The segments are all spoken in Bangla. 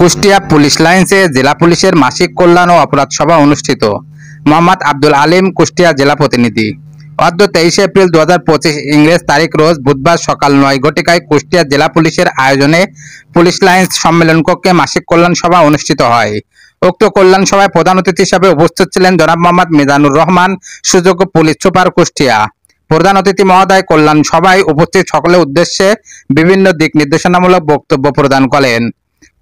কুষ্টিয়া পুলিশ লাইন্সে জেলা পুলিশের মাসিক কল্যাণ ও অপরাধ সভা অনুষ্ঠিত। মোহাম্মদ আব্দুল আলিম, কুষ্টিয়া জেলা প্রতিনিধি। অদ্য 23 এপ্রিল 2025 ইংরেজ তারিখ রোজ বুধবার সকাল 9 ঘটিকায় কুষ্টিয়া জেলা পুলিশের আয়োজনে পুলিশ লাইন্স সম্মেলন কক্ষে মাসিক কল্যাণ সভা অনুষ্ঠিত হয়। উক্ত কল্যাণ সভায় প্রধান অতিথি হিসেবে উপস্থিত ছিলেন জনাব মোহাম্মদ মিজানুর রহমান, সুযোগ্য পুলিশ সুপার, কুষ্টিয়া। প্রধান অতিথি মহোদয় কল্যাণ সভায় উপস্থিত সকলের উদ্দেশ্যে বিভিন্ন দিক নির্দেশনামূলক বক্তব্য প্রদান করেন।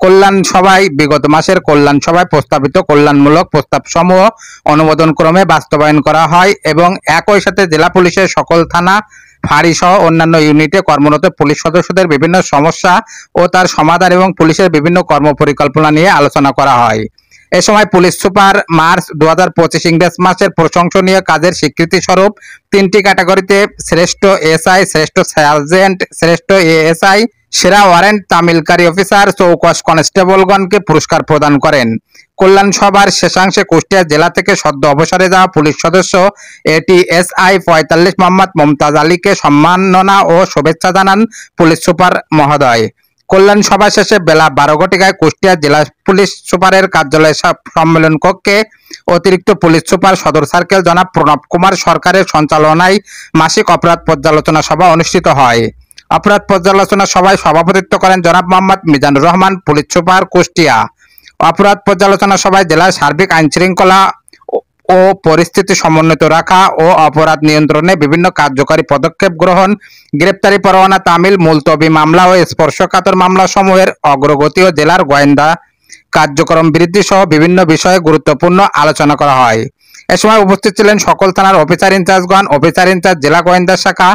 কল্যাণ সভায় বিগত মাসের কল্যাণ সভায় প্রস্তাবিত কল্যাণমূলক প্রস্তাব সমূহ অনুমোদন ক্রমে বাস্তবায়ন করা হয় এবং একই সাথে জেলা পুলিশের সকল থানা, ফাঁড়ি সহ অন্যান্য ইউনিটে কর্মরত পুলিশ সদস্যদের বিভিন্ন সমস্যা ও তার সমাধান এবং পুলিশের বিভিন্ন কর্মপরিকল্পনা নিয়ে আলোচনা করা হয়। এ সময় পুলিশ সুপার মার্চ 2025 ইংরেজ মাসের প্রশংসনীয় কাজের স্বীকৃতি স্বরূপ 3টি ক্যাটাগরিতে শ্রেষ্ঠ এসআই, শ্রেষ্ঠ সার্জেন্ট, শ্রেষ্ঠ এএসআই, সেরা ওয়ারেন্ট তামিলকারী অফিসার, চৌকস কনস্টেবলগণকে পুরস্কার প্রদান করেন। কল্যাণ সভার শেষাংশে কুষ্টিয়া জেলা থেকে সদ্য অবসরে যাওয়া পুলিশ সদস্য এটিএসআই 45 মোহাম্মদ মমতাজ আলীকে সম্মাননা ও শুভেচ্ছা জানান পুলিশ সুপার মহোদয়। কল্যাণ সভা শেষে বেলা 12 ঘটিকায় কুষ্টিয়া জেলা পুলিশ সুপারের কার্যালয় সম্মেলন কক্ষে অতিরিক্ত পুলিশ সুপার সদর সার্কেল জনাব প্রণব কুমার সরকারের সঞ্চালনায় মাসিক অপরাধ পর্যালোচনা সভা অনুষ্ঠিত হয়। অপরাধ পর্যালোচনা সভায় সভাপতিত্ব করেন জনাব মোহাম্মদ মিজানুর রহমান, পুলিশ সুপার, কুষ্টিয়া। অপরাধ পর্যালোচনা সভায় জেলার সার্বিক আইন শৃঙ্খলা ও পরিস্থিতি সমুন্নত রাখা ও অপরাধ নিয়ন্ত্রণে বিভিন্ন কার্যকরী পদক্ষেপ গ্রহণ, গ্রেপ্তারি পরোয়ানা তামিল, মুলতবি মামলা ও স্পর্শকাতর মামলা সমূহের অগ্রগতি ও জেলার গোয়েন্দা কার্যক্রম বৃদ্ধি সহ বিভিন্ন বিষয়ে গুরুত্বপূর্ণ আলোচনা করা হয়। এ সময় উপস্থিত ছিলেন সকল থানার অফিসার ইনচার্জগণ, অফিসার ইনচার্জ, জেলা গোয়েন্দা শাখা,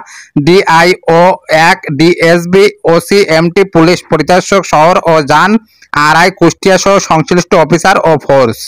DIO 1, DSB, OC, MT, police পরিদর্শক শহর ও যান, আরআই কুষ্টিয়া সহ সংশ্লিষ্ট অফিসার ও ফোর্স।